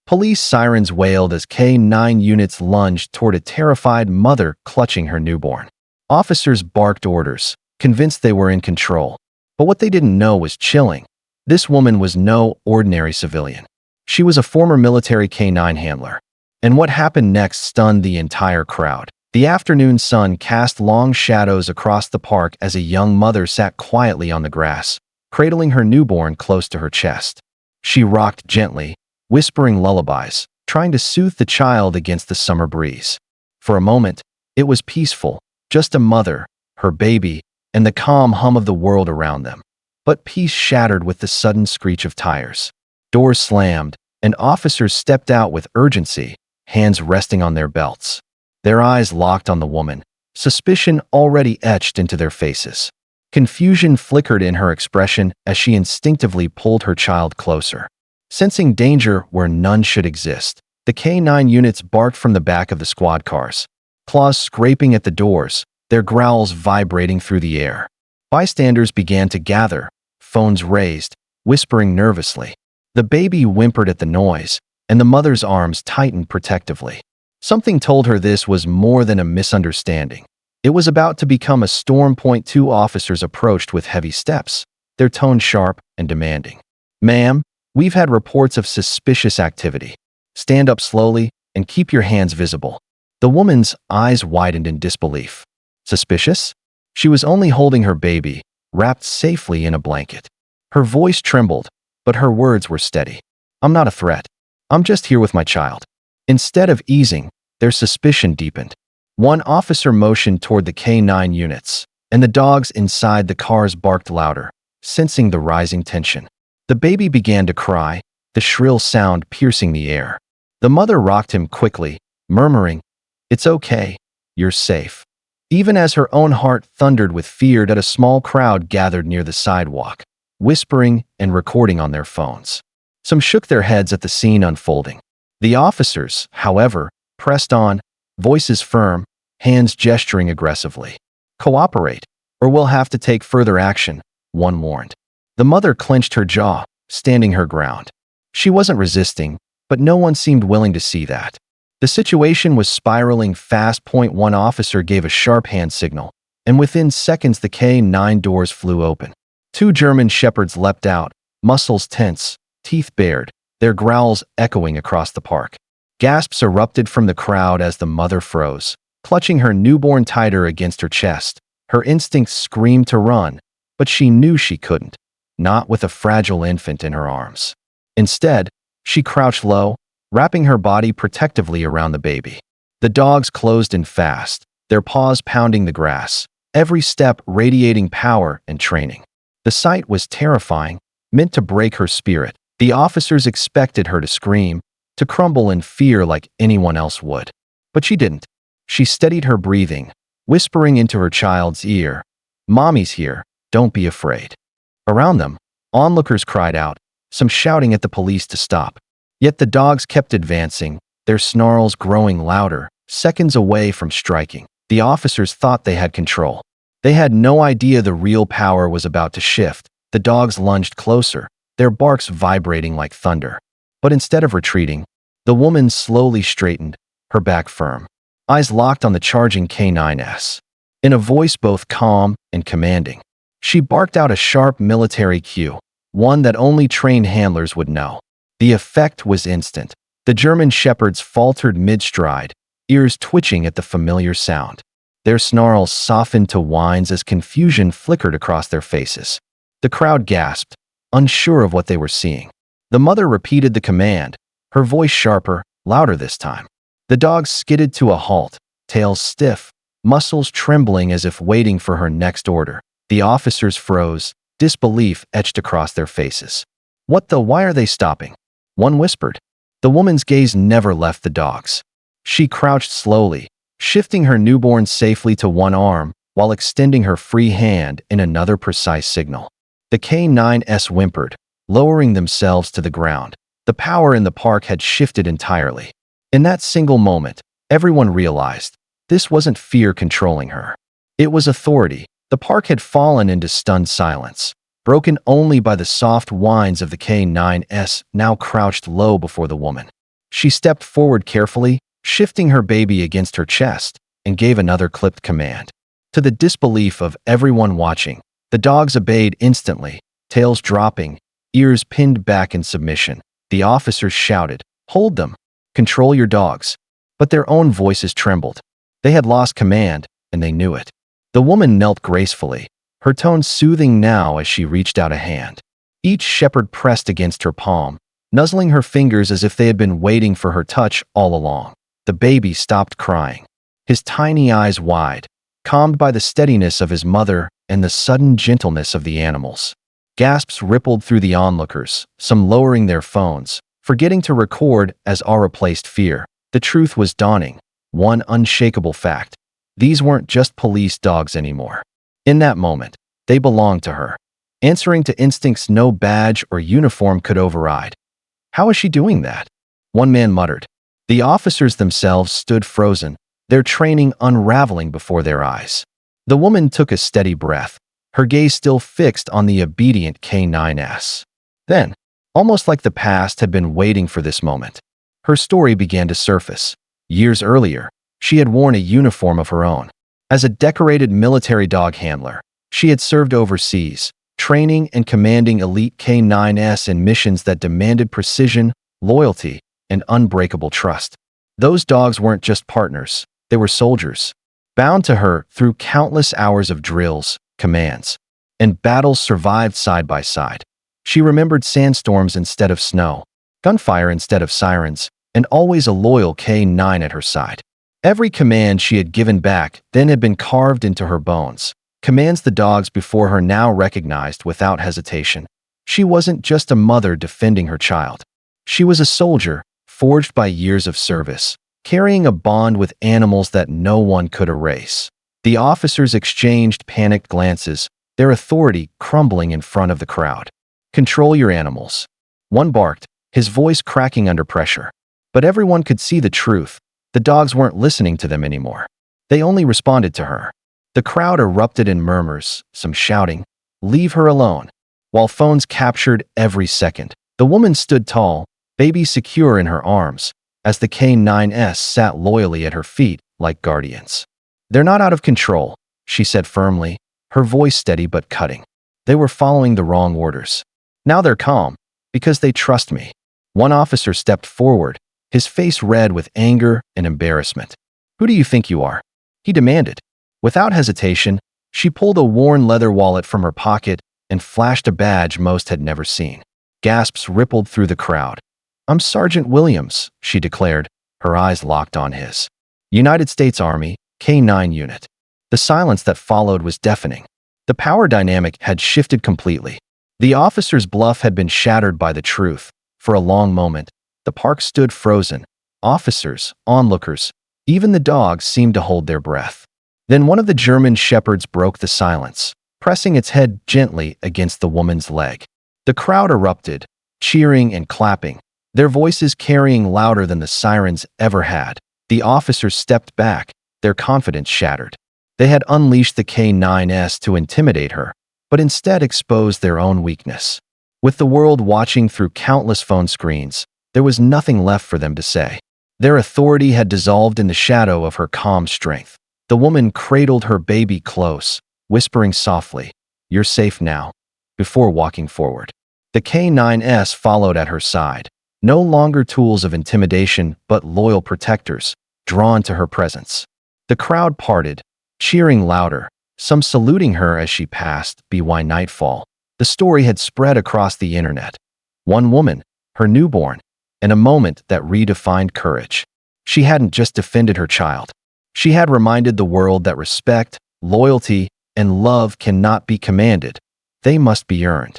Police sirens wailed as K-9 units lunged toward a terrified mother clutching her newborn. Officers barked orders, convinced they were in control. But what they didn't know was chilling. This woman was no ordinary civilian. She was a former military K-9 handler. And what happened next stunned the entire crowd. The afternoon sun cast long shadows across the park as a young mother sat quietly on the grass, cradling her newborn close to her chest. She rocked gently, whispering lullabies, trying to soothe the child against the summer breeze. For a moment, it was peaceful, just a mother, her baby, and the calm hum of the world around them. But peace shattered with the sudden screech of tires. Doors slammed, and officers stepped out with urgency, hands resting on their belts. Their eyes locked on the woman, suspicion already etched into their faces. Confusion flickered in her expression as she instinctively pulled her child closer. Sensing danger where none should exist, the K-9 units barked from the back of the squad cars, claws scraping at the doors, their growls vibrating through the air. Bystanders began to gather, phones raised, whispering nervously. The baby whimpered at the noise, and the mother's arms tightened protectively. Something told her this was more than a misunderstanding. It was about to become a storm. Two officers approached with heavy steps, their tone sharp and demanding. "Ma'am, we've had reports of suspicious activity. Stand up slowly and keep your hands visible." The woman's eyes widened in disbelief. Suspicious? She was only holding her baby, wrapped safely in a blanket. Her voice trembled, but her words were steady. "I'm not a threat. I'm just here with my child." Instead of easing, their suspicion deepened. One officer motioned toward the K-9 units, and the dogs inside the cars barked louder, sensing the rising tension. The baby began to cry, the shrill sound piercing the air. The mother rocked him quickly, murmuring, "It's okay, you're safe." Even as her own heart thundered with fear, that a small crowd gathered near the sidewalk, whispering and recording on their phones. Some shook their heads at the scene unfolding. The officers, however, pressed on, voices firm, hands gesturing aggressively. "Cooperate, or we'll have to take further action," one warned. The mother clenched her jaw, standing her ground. She wasn't resisting, but no one seemed willing to see that. The situation was spiraling fast. One officer gave a sharp hand signal, and within seconds the K-9 doors flew open. Two German shepherds leapt out, muscles tense, teeth bared, their growls echoing across the park. Gasps erupted from the crowd as the mother froze, clutching her newborn tighter against her chest. Her instincts screamed to run, but she knew she couldn't, not with a fragile infant in her arms. Instead, she crouched low, wrapping her body protectively around the baby. The dogs closed in fast, their paws pounding the grass, every step radiating power and training. The sight was terrifying, meant to break her spirit. The officers expected her to scream, to crumble in fear like anyone else would. But she didn't. She steadied her breathing, whispering into her child's ear, "Mommy's here, don't be afraid." Around them, onlookers cried out, some shouting at the police to stop. Yet the dogs kept advancing, their snarls growing louder, seconds away from striking. The officers thought they had control. They had no idea the real power was about to shift. The dogs lunged closer, their barks vibrating like thunder. But instead of retreating, the woman slowly straightened, her back firm, eyes locked on the charging K-9s. In a voice both calm and commanding, she barked out a sharp military cue, one that only trained handlers would know. The effect was instant. The German shepherds faltered mid-stride, ears twitching at the familiar sound. Their snarls softened to whines as confusion flickered across their faces. The crowd gasped, unsure of what they were seeing. The mother repeated the command, her voice sharper, louder this time. The dogs skidded to a halt, tails stiff, muscles trembling as if waiting for her next order. The officers froze, disbelief etched across their faces. Why are they stopping?" One whispered. The woman's gaze never left the dogs. She crouched slowly, shifting her newborn safely to one arm while extending her free hand in another precise signal. The K-9s whimpered, lowering themselves to the ground. The power in the park had shifted entirely. In that single moment, everyone realized this wasn't fear controlling her. It was authority. The park had fallen into stunned silence, broken only by the soft whines of the K-9s now crouched low before the woman. She stepped forward carefully, shifting her baby against her chest, and gave another clipped command. To the disbelief of everyone watching, the dogs obeyed instantly, tails dropping, ears pinned back in submission. The officers shouted, "Hold them! Control your dogs!" But their own voices trembled. They had lost command, and they knew it. The woman knelt gracefully, her tone soothing now as she reached out a hand. Each shepherd pressed against her palm, nuzzling her fingers as if they had been waiting for her touch all along. The baby stopped crying, his tiny eyes wide, calmed by the steadiness of his mother and the sudden gentleness of the animals. Gasps rippled through the onlookers, some lowering their phones, forgetting to record as awe replaced fear. The truth was dawning, one unshakable fact. These weren't just police dogs anymore. In that moment, they belonged to her, answering to instincts no badge or uniform could override. "How is she doing that?" one man muttered. The officers themselves stood frozen, their training unraveling before their eyes. The woman took a steady breath, her gaze still fixed on the obedient K9S. Then, almost like the past had been waiting for this moment, her story began to surface. Years earlier, she had worn a uniform of her own. As a decorated military dog handler, she had served overseas, training and commanding elite K9S in missions that demanded precision, loyalty, and unbreakable trust. Those dogs weren't just partners, they were soldiers, bound to her through countless hours of drills, commands, and battles survived side by side. She remembered sandstorms instead of snow, gunfire instead of sirens, and always a loyal K9 at her side. Every command she had given back then had been carved into her bones, commands the dogs before her now recognized without hesitation. She wasn't just a mother defending her child. She was a soldier, forged by years of service, carrying a bond with animals that no one could erase. The officers exchanged panicked glances, their authority crumbling in front of the crowd. "Control your animals," one barked, his voice cracking under pressure. But everyone could see the truth. The dogs weren't listening to them anymore. They only responded to her. The crowd erupted in murmurs, some shouting, "Leave her alone," while phones captured every second. The woman stood tall, baby secure in her arms, as the K9S sat loyally at her feet like guardians. "They're not out of control," she said firmly, her voice steady but cutting. "They were following the wrong orders. Now they're calm, because they trust me." One officer stepped forward, his face red with anger and embarrassment. "Who do you think you are?" he demanded. Without hesitation, she pulled a worn leather wallet from her pocket and flashed a badge most had never seen. Gasps rippled through the crowd. "I'm Sergeant Williams," she declared, her eyes locked on his. "United States Army, K9 unit." The silence that followed was deafening. The power dynamic had shifted completely. The officer's bluff had been shattered by the truth. For a long moment, the park stood frozen. Officers, onlookers, even the dogs seemed to hold their breath. Then one of the German shepherds broke the silence, pressing its head gently against the woman's leg. The crowd erupted, cheering and clapping, their voices carrying louder than the sirens ever had. The officers stepped back, their confidence shattered. They had unleashed the K9S to intimidate her, but instead exposed their own weakness. With the world watching through countless phone screens, there was nothing left for them to say. Their authority had dissolved in the shadow of her calm strength. The woman cradled her baby close, whispering softly, "You're safe now," before walking forward. The K9S followed at her side, no longer tools of intimidation but loyal protectors, drawn to her presence. The crowd parted, cheering louder, some saluting her as she passed. By nightfall, the story had spread across the internet. One woman, her newborn, in a moment that redefined courage. She hadn't just defended her child. She had reminded the world that respect, loyalty, and love cannot be commanded. They must be earned.